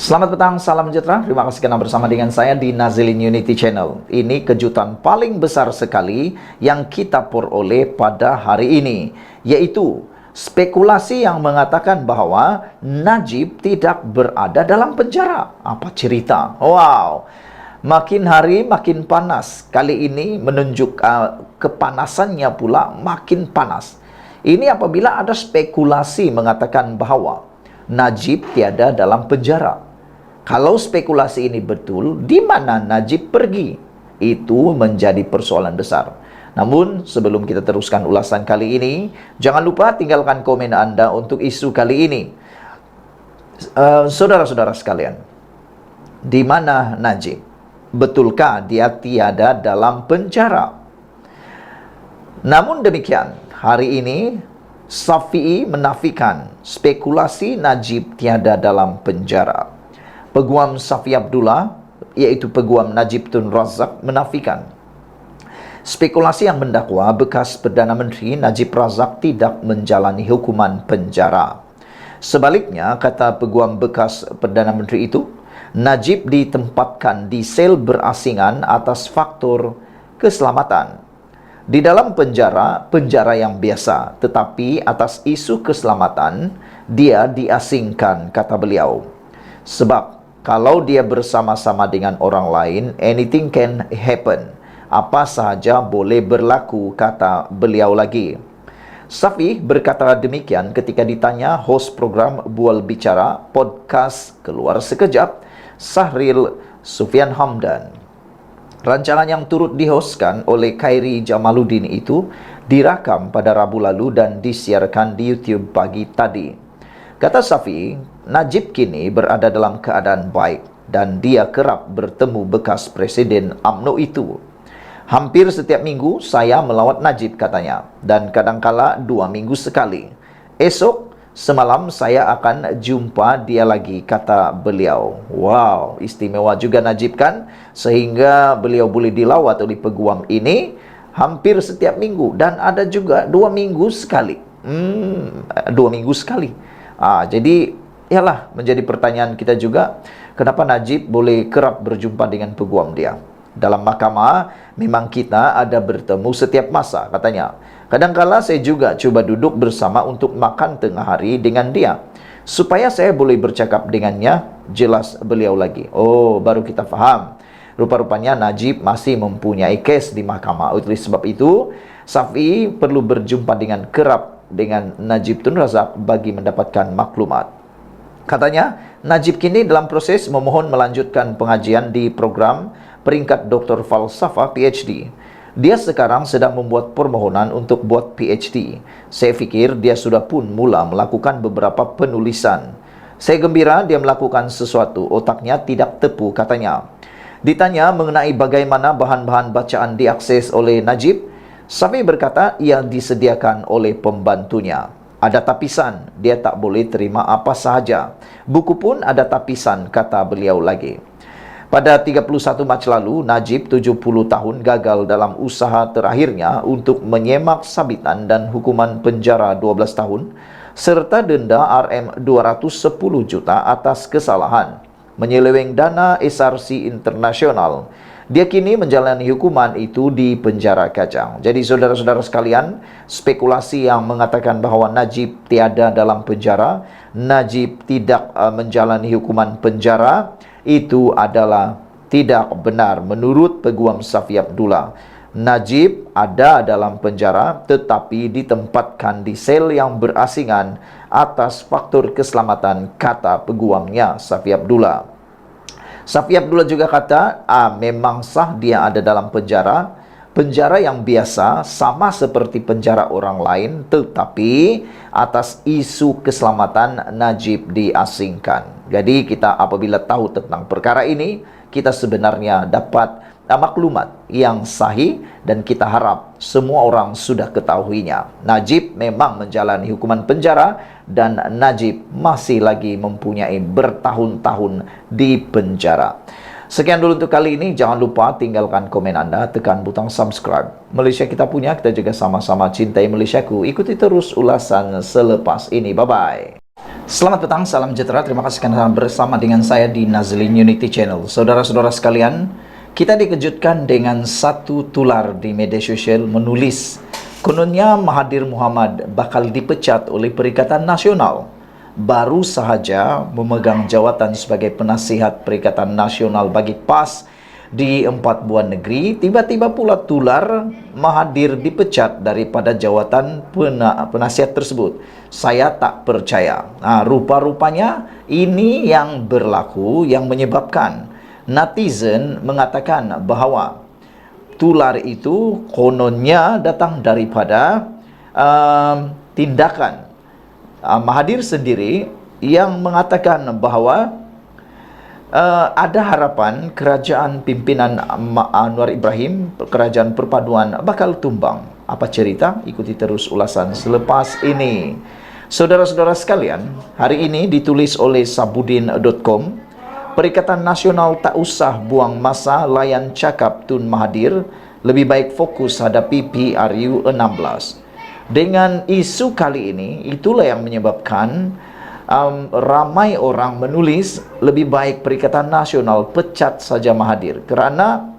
Selamat petang, salam sejahtera. Terima kasih karena bersama dengan saya di Nazilin Unity Channel. Ini kejutan paling besar sekali yang kita peroleh pada hari ini, yaitu spekulasi yang mengatakan bahwa Najib tidak berada dalam penjara. Apa cerita? Wow, makin hari makin panas. Kali ini menunjuk kepanasannya pula makin panas. Ini apabila ada spekulasi mengatakan bahwa Najib tiada dalam penjara. Kalau spekulasi ini betul, di mana Najib pergi? Itu menjadi persoalan besar. Namun, sebelum kita teruskan ulasan kali ini, jangan lupa tinggalkan komen Anda untuk isu kali ini. Saudara-saudara sekalian, di mana Najib? Betulkah dia tiada dalam penjara? Namun demikian, hari ini Syafi'i menafikan spekulasi Najib tiada dalam penjara. Peguam Syafi'i Abdullah, yaitu Peguam Najib Tun Razak, menafikan spekulasi yang mendakwa bekas Perdana Menteri Najib Razak tidak menjalani hukuman penjara. Sebaliknya, kata Peguam bekas Perdana Menteri itu, Najib ditempatkan di sel berasingan atas faktor keselamatan. Di dalam penjara yang biasa, tetapi atas isu keselamatan, dia diasingkan, kata beliau. Sebab, kalau dia bersama-sama dengan orang lain, anything can happen. Apa sahaja boleh berlaku, kata beliau lagi. Syafi'i berkata demikian ketika ditanya host program Bual Bicara, podcast Keluar Sekejap, Sahril Sufyan Hamdan. Rancangan yang turut dihostkan oleh Khairi Jamaluddin itu direkam pada Rabu lalu dan disiarkan di YouTube pagi tadi. Kata Syafi'i, Najib kini berada dalam keadaan baik dan dia kerap bertemu bekas Presiden UMNO itu. Hampir setiap minggu saya melawat Najib, katanya, dan kadangkala 2 minggu sekali. Esok semalam saya akan jumpa dia lagi, kata beliau. Wow, istimewa juga Najib kan, sehingga beliau boleh dilawat oleh peguam ini hampir setiap minggu dan ada juga 2 minggu sekali. 2 minggu sekali. Jadi ialah menjadi pertanyaan kita juga, kenapa Najib boleh kerap berjumpa dengan peguam dia? Dalam mahkamah memang kita ada bertemu setiap masa, katanya. Kadangkala saya juga cuba duduk bersama untuk makan tengah hari dengan dia, supaya saya boleh bercakap dengannya, jelas beliau lagi. Oh, baru kita faham. Rupa-rupanya Najib masih mempunyai kes di mahkamah. Oleh sebab itu, Syafi'i perlu berjumpa dengan kerap dengan Najib Tun Razak bagi mendapatkan maklumat. Katanya, Najib kini dalam proses memohon melanjutkan pengajian di program peringkat Doktor Falsafah PhD. Dia sekarang sedang membuat permohonan untuk buat PhD. Saya fikir dia sudah pun mula melakukan beberapa penulisan. Saya gembira dia melakukan sesuatu, otaknya tidak tepu, katanya. Ditanya mengenai bagaimana bahan-bahan bacaan diakses oleh Najib, Syafi'i berkata ia disediakan oleh pembantunya. Ada tapisan, dia tak boleh terima apa sahaja. Buku pun ada tapisan, kata beliau lagi. Pada 31 Mac lalu, Najib 70 tahun gagal dalam usaha terakhirnya untuk menyemak sabitan dan hukuman penjara 12 tahun serta denda Rm210 juta atas kesalahan menyeleweng dana SRC Internasional. Dia kini menjalani hukuman itu di penjara Kajang. Jadi saudara-saudara sekalian, spekulasi yang mengatakan bahwa Najib tiada dalam penjara, Najib tidak menjalani hukuman penjara, itu adalah tidak benar menurut Peguam Syafi'i Abdullah. Najib ada dalam penjara tetapi ditempatkan di sel yang berasingan atas faktor keselamatan, kata peguamnya Syafi'i Abdullah. Syafi'i Abdullah juga kata, memang sah dia ada dalam penjara yang biasa sama seperti penjara orang lain, tetapi atas isu keselamatan Najib diasingkan. Jadi kita apabila tahu tentang perkara ini, kita sebenarnya dapat maklumat yang sahih dan kita harap semua orang sudah ketahuinya. Najib memang menjalani hukuman penjara dan Najib masih lagi mempunyai bertahun-tahun di penjara. Sekian dulu untuk kali ini. Jangan lupa tinggalkan komen Anda, tekan butang subscribe. Malaysia kita punya, kita juga sama-sama cintai Malaysiaku. Ikuti terus ulasan selepas ini. Bye-bye. Selamat petang, salam sejahtera. Terima kasih karena bersama dengan saya di Nazlin Unity Channel. Saudara-saudara sekalian, kita dikejutkan dengan satu tular di media sosial menulis, kononnya Mahathir Mohamad bakal dipecat oleh Perikatan Nasional. Baru sahaja memegang jawatan sebagai penasihat Perikatan Nasional bagi PAS di 4 buah negeri, tiba-tiba pula tular Mahathir dipecat daripada jawatan penasihat tersebut. Saya tak percaya. Rupa-rupanya ini yang berlaku yang menyebabkan netizen mengatakan bahawa tular itu kononnya datang daripada tindakan Mahathir sendiri yang mengatakan bahawa ada harapan kerajaan pimpinan Anwar Ibrahim, kerajaan perpaduan bakal tumbang. Apa cerita? Ikuti terus ulasan selepas ini. Saudara-saudara sekalian, hari ini ditulis oleh sabudin.com, Perikatan Nasional tak usah buang masa layan cakap Tun Mahathir, lebih baik fokus hadapi PRU 16. Dengan isu kali ini, itulah yang menyebabkan ramai orang menulis lebih baik Perikatan Nasional pecat saja Mahathir, kerana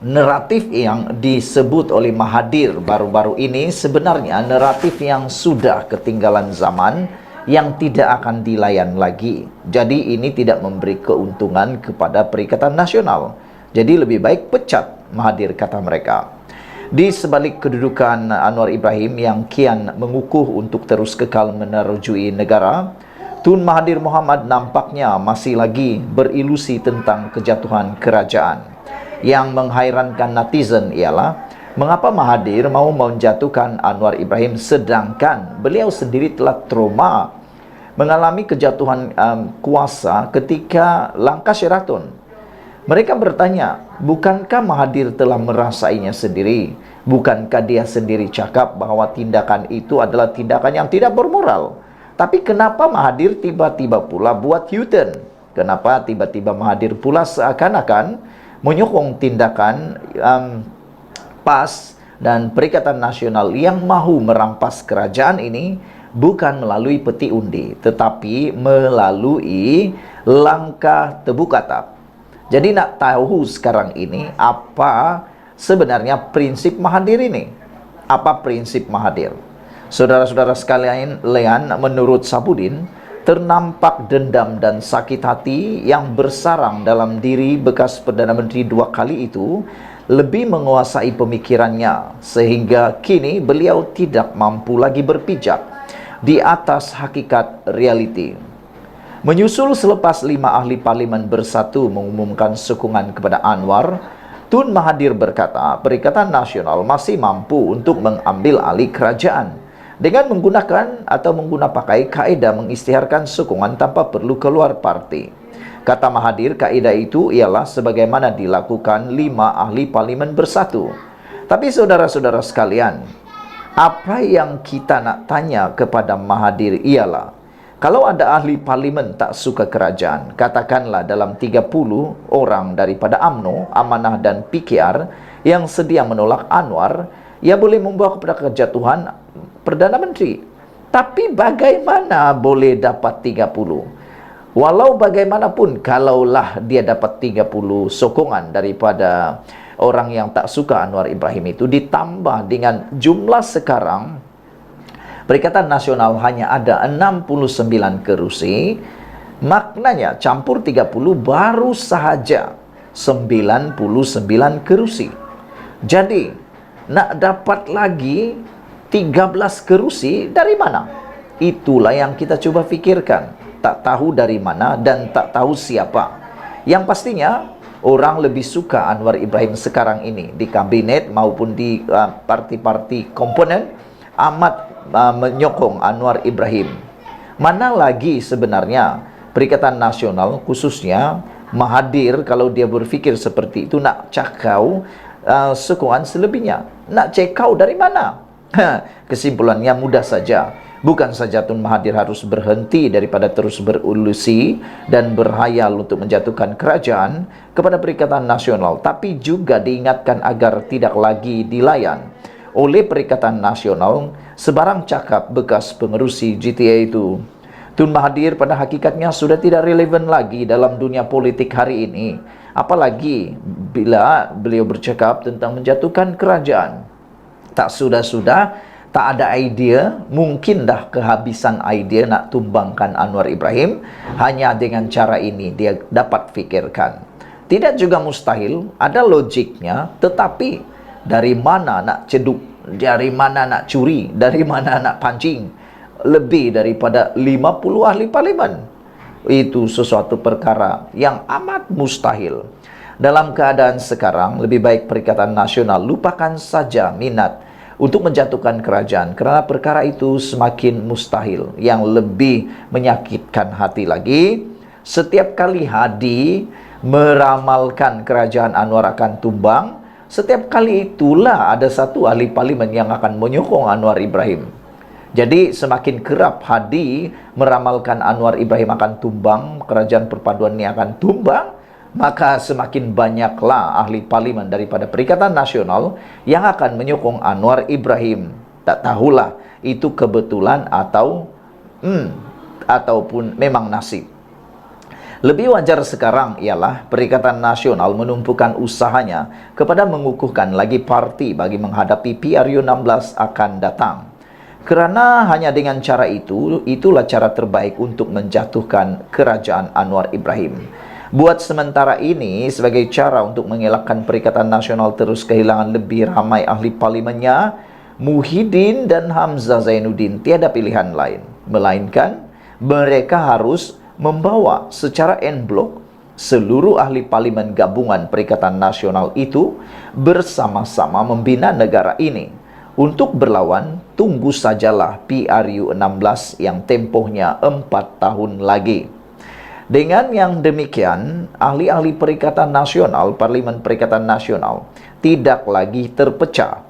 naratif yang disebut oleh Mahathir baru-baru ini sebenarnya naratif yang sudah ketinggalan zaman, yang tidak akan dilayan lagi. Jadi ini tidak memberi keuntungan kepada Perikatan Nasional. Jadi lebih baik pecat Mahathir, kata mereka. Di sebalik kedudukan Anwar Ibrahim yang kian mengukuh untuk terus kekal menerjui negara, Tun Mahathir Mohamad nampaknya masih lagi berilusi tentang kejatuhan kerajaan. Yang menghairankan netizen ialah mengapa Mahathir mau menjatuhkan Anwar Ibrahim sedangkan beliau sendiri telah trauma mengalami kejatuhan kuasa ketika langkah Sheraton. Mereka bertanya, bukankah Mahathir telah merasainya sendiri? Bukankah dia sendiri cakap bahwa tindakan itu adalah tindakan yang tidak bermoral? Tapi kenapa Mahathir tiba-tiba pula buat U-turn? Kenapa tiba-tiba Mahathir pula seakan-akan menyokong tindakan PAS dan Perikatan Nasional yang mahu merampas kerajaan ini bukan melalui peti undi, tetapi melalui langkah tebuk atap. Jadi nak tahu sekarang ini apa sebenarnya prinsip Mahathir ini? Apa prinsip Mahathir? Saudara-saudara sekalian, menurut Sabudin, ternampak dendam dan sakit hati yang bersarang dalam diri bekas Perdana Menteri 2 kali itu lebih menguasai pemikirannya, sehingga kini beliau tidak mampu lagi berpijak di atas hakikat realiti. Menyusul selepas 5 ahli parlimen bersatu mengumumkan sokongan kepada Anwar, Tun Mahathir berkata Perikatan Nasional masih mampu untuk mengambil alih kerajaan dengan menggunakan atau pakai kaedah mengisytiharkan sokongan tanpa perlu keluar parti. Kata Mahathir, kaedah itu ialah sebagaimana dilakukan 5 ahli parlimen bersatu. Tapi saudara-saudara sekalian, apa yang kita nak tanya kepada Mahathir ialah, kalau ada ahli parlimen tak suka kerajaan, katakanlah dalam 30 orang daripada UMNO, Amanah dan PKR yang sedia menolak Anwar, ia boleh membawa kepada kejatuhan Perdana Menteri. Tapi bagaimana boleh dapat 30? Walau bagaimanapun, kalaulah dia dapat 30 sokongan daripada orang yang tak suka Anwar Ibrahim itu, ditambah dengan jumlah sekarang Perikatan Nasional hanya ada 69 kerusi, maknanya campur 30 baru sahaja 99 kerusi. Jadi, nak dapat lagi 13 kerusi dari mana? Itulah yang kita coba fikirkan. Tak tahu dari mana dan tak tahu siapa. Yang pastinya, orang lebih suka Anwar Ibrahim sekarang ini di kabinet maupun di parti-parti komponen amat menyokong Anwar Ibrahim. Mana lagi sebenarnya Perikatan Nasional, khususnya Mahathir, kalau dia berfikir seperti itu, nak cakau sokongan selebihnya. Nak cekau dari mana? Kesimpulannya mudah saja. Bukan saja Tun Mahathir harus berhenti daripada terus berilusi dan berhayal untuk menjatuhkan kerajaan kepada Perikatan Nasional, tapi juga diingatkan agar tidak lagi dilayan oleh Perikatan Nasional sebarang cakap bekas pengerusi GTA itu. Tun Mahathir pada hakikatnya sudah tidak relevan lagi dalam dunia politik hari ini. Apalagi bila beliau bercakap tentang menjatuhkan kerajaan. Tak sudah-sudah, tak ada idea, mungkin dah kehabisan idea nak tumbangkan Anwar Ibrahim. Hanya dengan cara ini dia dapat fikirkan. Tidak juga mustahil, ada logiknya, tetapi dari mana nak ceduk, dari mana nak curi, dari mana nak pancing lebih daripada 50 ahli parlimen. Itu sesuatu perkara yang amat mustahil. Dalam keadaan sekarang, lebih baik Perikatan Nasional lupakan saja minat untuk menjatuhkan kerajaan, kerana perkara itu semakin mustahil. Yang lebih menyakitkan hati lagi, setiap kali Hadi meramalkan kerajaan Anwar akan tumbang, setiap kali itulah ada satu ahli parlimen yang akan menyokong Anwar Ibrahim. Jadi semakin kerap Hadi meramalkan Anwar Ibrahim akan tumbang, kerajaan perpaduan ini akan tumbang, maka semakin banyaklah ahli parlimen daripada Perikatan Nasional yang akan menyokong Anwar Ibrahim. Tak tahulah itu kebetulan ataupun memang nasib. Lebih wajar sekarang ialah Perikatan Nasional menumpukan usahanya kepada mengukuhkan lagi parti bagi menghadapi PRU 16 akan datang. Kerana hanya dengan cara itu, itulah cara terbaik untuk menjatuhkan kerajaan Anwar Ibrahim. Buat sementara ini, sebagai cara untuk mengelakkan Perikatan Nasional terus kehilangan lebih ramai ahli parlimennya, Muhyiddin dan Hamzah Zainuddin tiada pilihan lain, melainkan mereka harus membawa secara en blok seluruh ahli parlimen gabungan Perikatan Nasional itu bersama-sama membina negara ini. Untuk berlawan, tunggu sajalah PRU 16 yang tempohnya 4 tahun lagi. Dengan yang demikian, ahli-ahli Perikatan Nasional, Parlimen Perikatan Nasional tidak lagi terpecah.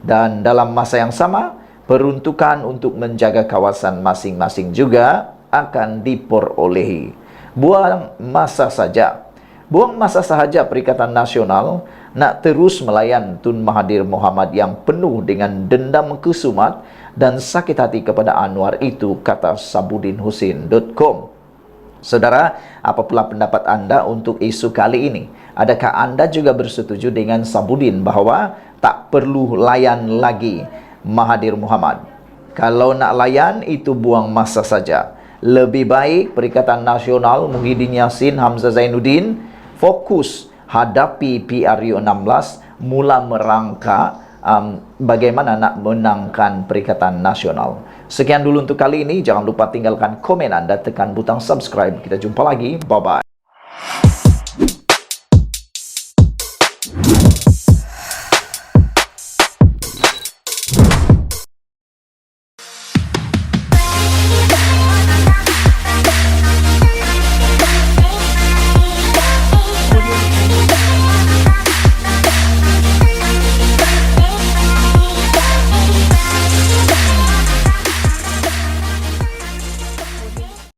Dan dalam masa yang sama, peruntukan untuk menjaga kawasan masing-masing juga akan diperolehi. Buang masa sahaja Perikatan Nasional nak terus melayan Tun Mahathir Mohamad yang penuh dengan dendam kesumat dan sakit hati kepada Anwar itu, kata sabudinhusin.com. Saudara, apa pula pendapat anda untuk isu kali ini? Adakah anda juga bersetuju dengan Sabudin bahawa tak perlu layan lagi Mahathir Mohamad? Kalau nak layan, itu buang masa saja. Lebih baik Perikatan Nasional, Muhyiddin Yassin, Hamzah Zainuddin fokus hadapi PRU 16, mula merangka bagaimana nak menangkan Perikatan Nasional. Sekian dulu untuk kali ini. Jangan lupa tinggalkan komen anda, tekan butang subscribe. Kita jumpa lagi. Bye-bye.